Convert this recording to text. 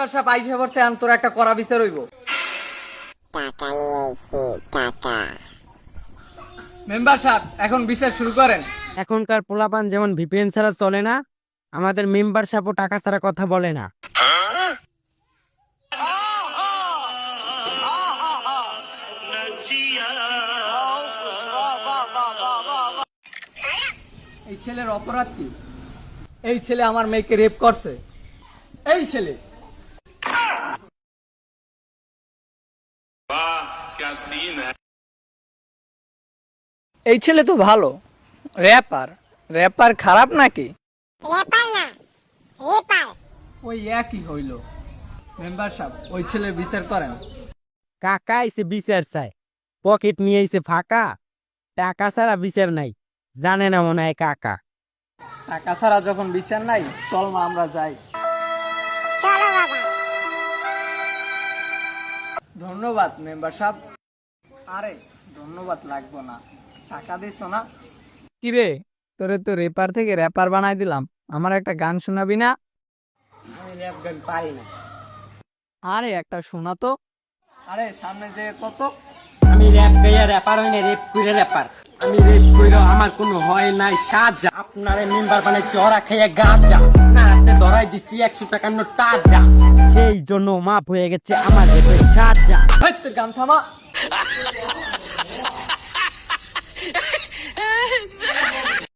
Member সাহেব আইসা পড়ছে, আন তোর একটা করা বিচার হইব। টাকা নিয়ে এসেছি, টাকা। মেম্বার সাহেব এখন বিচার শুরু করেন। এখনকার পোলাপান যেমন ভিপিএন ছাড়া চলে না, আমাদের মেম্বার সাহেবও টাকা ছাড়া কথা বলে না। এই ছেলের অপরাধ কি? এই ছেলে আমার মেয়েকে রেপ করছে। এই ছেলে এই ছেলে তো ভালো র্যাপার। র্যাপার খারাপ নাকি? রেপার না, রেপার। ওই একই হইল। মেম্বার সাহেব ওই ছেলের বিচার করেন। কাকা এসে বিচার চায়, পকেট নিয়ে এসে ফাঁকা, টাকা ছাড়া বিচার নাই, জানে না মনে হয় কাকা। টাকা ছাড়া যখন বিচার নাই, চল মা আমরা যাই। চলো বাবা। ধন্যবাদ মেম্বার সাহেব। আরে ধন্যবাদ লাগবো না, টাকা দিছো না। কিরে তোরে তো রেপার থেকে র্যাপার বানাই দিলাম, আমার একটা গান শোনাবি না? আমি র্যাপ গান পারি না। আরে একটা শোনা তো। আরে সামনে যে কত। আমি র্যাপ গাইয়া র্যাপার হই না, রেপ কইরা র্যাপার। আমি রেপ কইরা আমার কোনো হয় নাই সাজা। আপনারে মেম্বার বানাই চড়া খাইয়া গাঁজা, না হাতে ধরাই দিচ্ছি 100 টাকার নোট তাজা। সেই জন্য মাপ হয়ে গেছে আমার রেপের সাজা। হেই, তোর গান থামা।